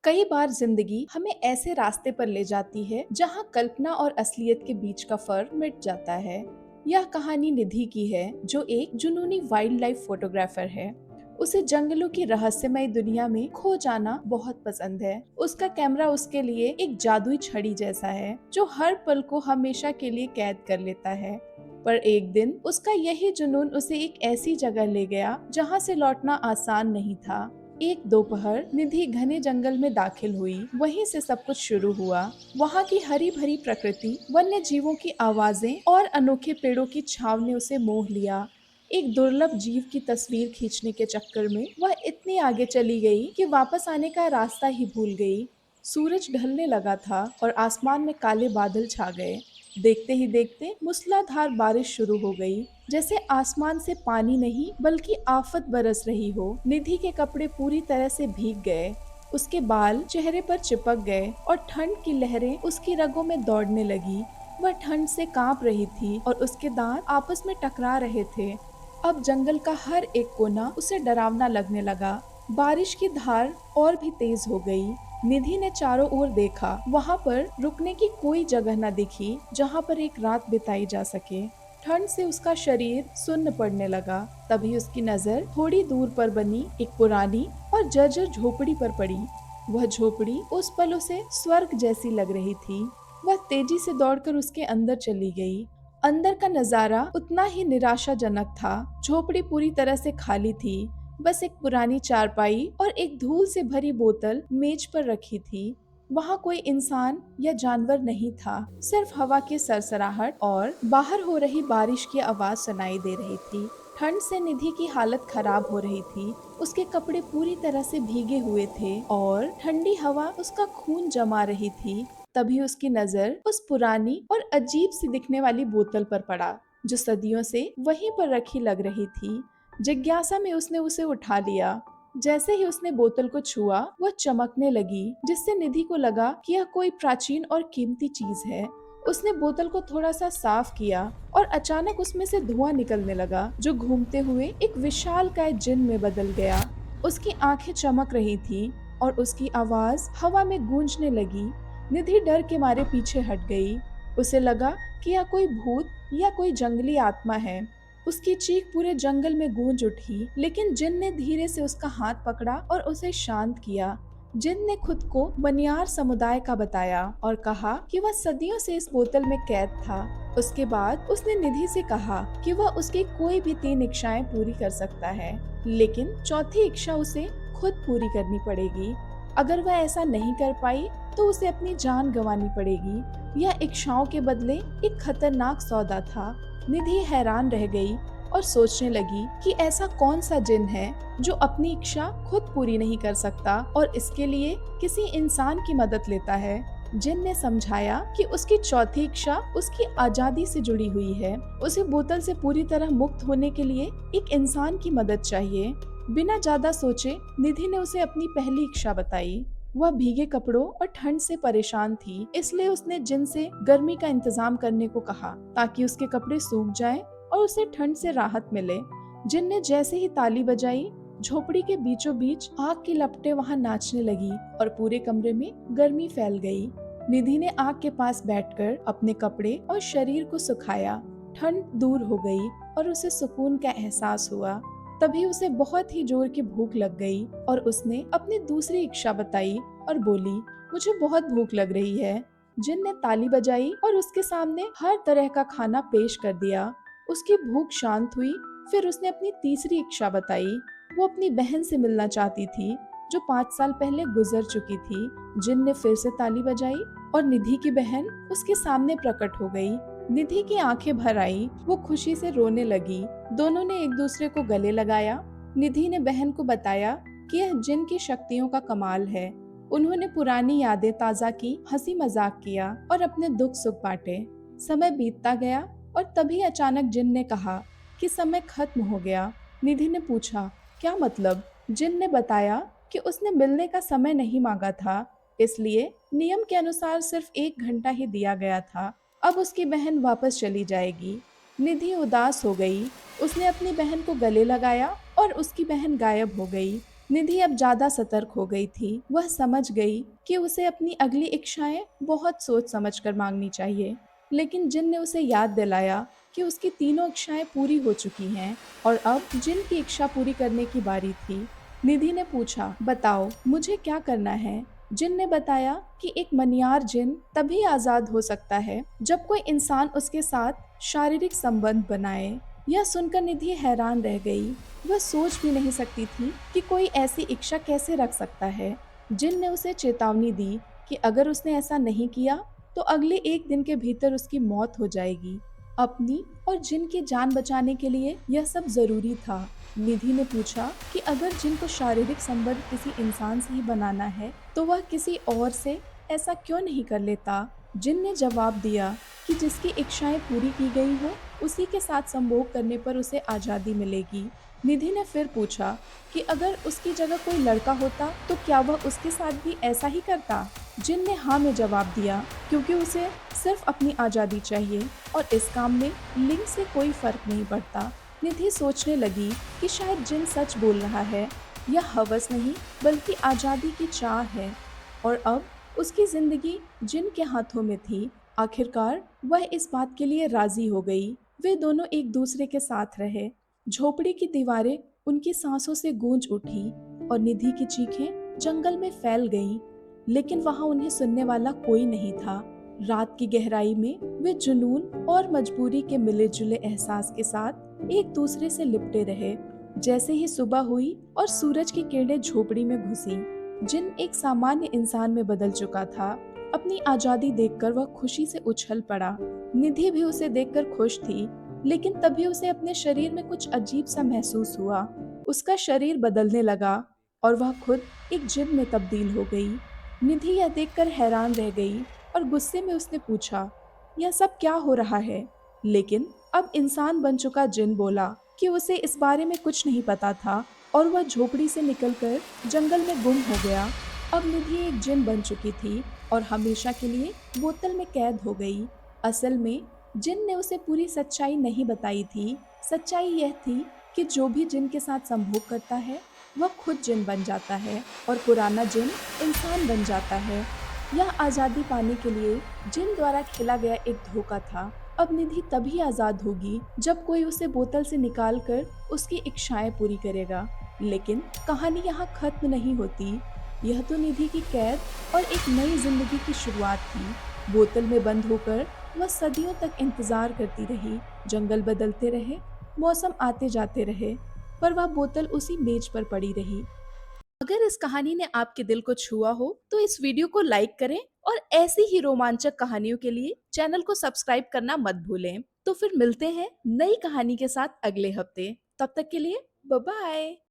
कई बार जिंदगी हमें ऐसे रास्ते पर ले जाती है जहां कल्पना और असलियत के बीच का फर्क मिट जाता है। यह कहानी निधि की है, जो एक जुनूनी वाइल्ड लाइफ फोटोग्राफर है। उसे जंगलों की रहस्यमय दुनिया में खो जाना बहुत पसंद है। उसका कैमरा उसके लिए एक जादुई छड़ी जैसा है, जो हर पल को हमेशा के लिए कैद कर लेता है। पर एक दिन उसका यही जुनून उसे एक ऐसी जगह ले गया जहां से लौटना आसान नहीं था। एक दोपहर निधि घने जंगल में दाखिल हुई। वहीं से सब कुछ शुरू हुआ। वहाँ की हरी भरी प्रकृति, वन्य जीवों की आवाजें और अनोखे पेड़ों की छाव ने उसे मोह लिया। एक दुर्लभ जीव की तस्वीर खींचने के चक्कर में वह इतनी आगे चली गई कि वापस आने का रास्ता ही भूल गई। सूरज ढलने लगा था और आसमान में काले बादल छा गए। देखते ही देखते मूसलाधार बारिश शुरू हो गई, जैसे आसमान से पानी नहीं बल्कि आफत बरस रही हो। निधि के कपड़े पूरी तरह से भीग गए। उसके बाल चेहरे पर चिपक गए और ठंड की लहरें उसकी रगों में दौड़ने लगी। वह ठंड से कांप रही थी और उसके दांत आपस में टकरा रहे थे। अब जंगल का हर एक कोना उसे डरावना लगने लगा। बारिश की धार और भी तेज हो गई। निधि ने चारों ओर देखा। वहाँ पर रुकने की कोई जगह न दिखी जहाँ पर एक रात बिताई जा सके। ठंड से उसका शरीर सुन्न पड़ने लगा। तभी उसकी नजर थोड़ी दूर पर बनी एक पुरानी और जर्जर झोपड़ी पर पड़ी। वह झोपड़ी उस पल उसे स्वर्ग जैसी लग रही थी। वह तेजी से दौड़कर उसके अंदर चली गई। अंदर का नजारा उतना ही निराशाजनक था। झोपड़ी पूरी तरह से खाली थी। बस एक पुरानी चारपाई और एक धूल से भरी बोतल मेज पर रखी थी। वहाँ कोई इंसान या जानवर नहीं था। सिर्फ हवा की सरसराहट और बाहर हो रही बारिश की आवाज सुनाई दे रही थी। ठंड से निधि की हालत खराब हो रही थी। उसके कपड़े पूरी तरह से भीगे हुए थे और ठंडी हवा उसका खून जमा रही थी। तभी उसकी नजर उस पुरानी और अजीब सी दिखने वाली बोतल पर पड़ा, जो सदियों से वहीं पर रखी लग रही थी। जिज्ञासा में उसने उसे उठा लिया। जैसे ही उसने बोतल को छुआ, वह चमकने लगी, जिससे निधि को लगा कि यह कोई प्राचीन और कीमती चीज है। उसने बोतल को थोड़ा सा साफ किया और अचानक उसमें से धुआं निकलने लगा, जो घूमते हुए एक विशालकाय जिन में बदल गया। उसकी आंखें चमक रही थी और उसकी आवाज हवा में गूंजने लगी। निधि डर के मारे पीछे हट गई। उसे लगा कि यह कोई भूत या कोई जंगली आत्मा है। उसकी चीख पूरे जंगल में गूंज उठी, लेकिन जिन ने धीरे से उसका हाथ पकड़ा और उसे शांत किया। जिन ने खुद को बनियार समुदाय का बताया और कहा कि वह सदियों से इस बोतल में कैद था। उसके बाद उसने निधि से कहा कि वह उसकी कोई भी 3 इच्छाएं पूरी कर सकता है, लेकिन चौथी इच्छा उसे खुद पूरी करनी पड़ेगी। अगर वह ऐसा नहीं कर पाई तो उसे अपनी जान गंवानी पड़ेगी। यह इच्छाओं के बदले एक खतरनाक सौदा था। निधि हैरान रह गई और सोचने लगी कि ऐसा कौन सा जिन है जो अपनी इच्छा खुद पूरी नहीं कर सकता और इसके लिए किसी इंसान की मदद लेता है। जिन ने समझाया कि उसकी चौथी इच्छा उसकी आजादी से जुड़ी हुई है। उसे बोतल से पूरी तरह मुक्त होने के लिए एक इंसान की मदद चाहिए। बिना ज्यादा सोचे निधि ने उसे अपनी पहली इच्छा बताई। वह भीगे कपड़ों और ठंड से परेशान थी, इसलिए उसने जिन से गर्मी का इंतजाम करने को कहा, ताकि उसके कपड़े सूख जाएं और उसे ठंड से राहत मिले। जिन ने जैसे ही ताली बजाई, झोपड़ी के बीचों बीच आग की लपटें वहां नाचने लगी और पूरे कमरे में गर्मी फैल गई। निधि ने आग के पास बैठकर अपने कपड़े और शरीर को सुखाया। ठंड दूर हो गई और उसे सुकून का एहसास हुआ। तभी उसे बहुत ही जोर की भूख लग गई और उसने अपनी दूसरी इच्छा बताई और बोली, मुझे बहुत भूख लग रही है। जिन ने ताली बजाई और उसके सामने हर तरह का खाना पेश कर दिया। उसकी भूख शांत हुई। फिर उसने अपनी तीसरी इच्छा बताई। वो अपनी बहन से मिलना चाहती थी, जो 5 साल पहले गुजर चुकी थी। जिन ने फिर से ताली बजाई और निधि की बहन उसके सामने प्रकट हो गई। निधि की आंखें भर आई। वो खुशी से रोने लगी। दोनों ने एक दूसरे को गले लगाया। निधि ने बहन को बताया कि यह जिन की शक्तियों का कमाल है। उन्होंने पुरानी यादें ताजा की, हंसी मजाक किया और अपने दुख सुख बांटे। समय बीतता गया और तभी अचानक जिन ने कहा कि समय खत्म हो गया। निधि ने पूछा, क्या मतलब? जिन ने बताया कि उसने मिलने का समय नहीं मांगा था, इसलिए नियम के अनुसार सिर्फ 1 घंटा ही दिया गया था। अब उसकी बहन वापस चली जाएगी। निधि उदास हो गई। उसने अपनी बहन को गले लगाया और उसकी बहन गायब हो गई। निधि अब ज्यादा सतर्क हो गई थी। वह समझ गई कि उसे अपनी अगली इच्छाएं बहुत सोच समझ कर मांगनी चाहिए। लेकिन जिन ने उसे याद दिलाया कि उसकी तीनों इच्छाएं पूरी हो चुकी हैं और अब जिन की इच्छा पूरी करने की बारी थी। निधि ने पूछा, बताओ मुझे क्या करना है? जिन ने बताया कि एक मनियार जिन तभी आजाद हो सकता है जब कोई इंसान उसके साथ शारीरिक संबंध बनाए। यह सुनकर निधि हैरान रह गई। वह सोच भी नहीं सकती थी कि कोई ऐसी इच्छा कैसे रख सकता है। जिन ने उसे चेतावनी दी कि अगर उसने ऐसा नहीं किया तो अगले एक दिन के भीतर उसकी मौत हो जाएगी। अपनी और जिन की जान बचाने के लिए यह सब जरूरी था। निधि ने पूछा कि अगर जिन को शारीरिक संबंध किसी इंसान से ही बनाना है तो वह किसी और से ऐसा क्यों नहीं कर लेता। जिन ने जवाब दिया कि जिसकी इच्छाएं पूरी की गई हो उसी के साथ संभोग करने पर उसे आजादी मिलेगी। निधि ने फिर पूछा कि अगर उसकी जगह कोई लड़का होता तो क्या वह उसके साथ भी ऐसा ही करता। जिन ने हाँ में जवाब दिया क्योंकि उसे सिर्फ अपनी आजादी चाहिए और इस काम में लिंग से कोई फर्क नहीं पड़ता। निधि सोचने लगी कि शायद जिन सच बोल रहा है। यह हवस नहीं बल्कि आजादी की चाह है और अब उसकी जिंदगी जिन के हाथों में थी। आखिरकार वह इस बात के लिए राजी हो गई। वे दोनों एक दूसरे के साथ रहे। झोपड़ी की दीवारें उनकी सांसों से गूंज उठी और निधि की चीखें जंगल में फैल गईं। लेकिन वहां उन्हें सुनने वाला कोई नहीं था। रात की गहराई में वे जुनून और मजबूरी के मिले जुले एहसास के साथ एक दूसरे से लिपटे रहे। जैसे ही सुबह हुई और सूरज की किरणें झोपड़ी में घुसी, जिन एक सामान्य इंसान में बदल चुका था। अपनी आजादी देखकर वह खुशी से उछल पड़ा। निधि भी उसे देखकर खुश थी, लेकिन तभी उसे अपने शरीर में कुछ अजीब सा महसूस हुआ। उसका शरीर बदलने लगा और वह खुद एक जिन में तब्दील हो गई। निधि यह देखकर हैरान रह गई और गुस्से में उसने पूछा, यह सब क्या हो रहा है? लेकिन अब इंसान बन चुका जिन बोला कि उसे इस बारे में कुछ नहीं पता था और वह झोपड़ी से निकलकर जंगल में गुम हो गया। अब निधि एक जिन बन चुकी थी और हमेशा के लिए बोतल में कैद हो गई। असल में जिन ने उसे पूरी सच्चाई नहीं बताई थी। सच्चाई यह थी कि जो भी जिन के साथ संभोग करता है वह खुद जिन बन जाता है और पुराना जिन इंसान बन जाता है। यह आज़ादी पाने के लिए जिन द्वारा खेला गया एक धोखा था। अब निधि तभी आज़ाद होगी जब कोई उसे बोतल से निकाल कर उसकी इच्छाएं पूरी करेगा। लेकिन कहानी यहाँ खत्म नहीं होती। यह तो निधि की कैद और एक नई जिंदगी की शुरुआत थी। बोतल में बंद होकर वह सदियों तक इंतजार करती रही। जंगल बदलते रहे, मौसम आते जाते रहे, पर वह बोतल उसी मेज पर पड़ी रही। अगर इस कहानी ने आपके दिल को छुआ हो तो इस वीडियो को लाइक करें और ऐसी ही रोमांचक कहानियों के लिए चैनल को सब्सक्राइब करना मत भूलें। तो फिर मिलते हैं नई कहानी के साथ अगले हफ्ते। तब तक के लिए बाय बाय।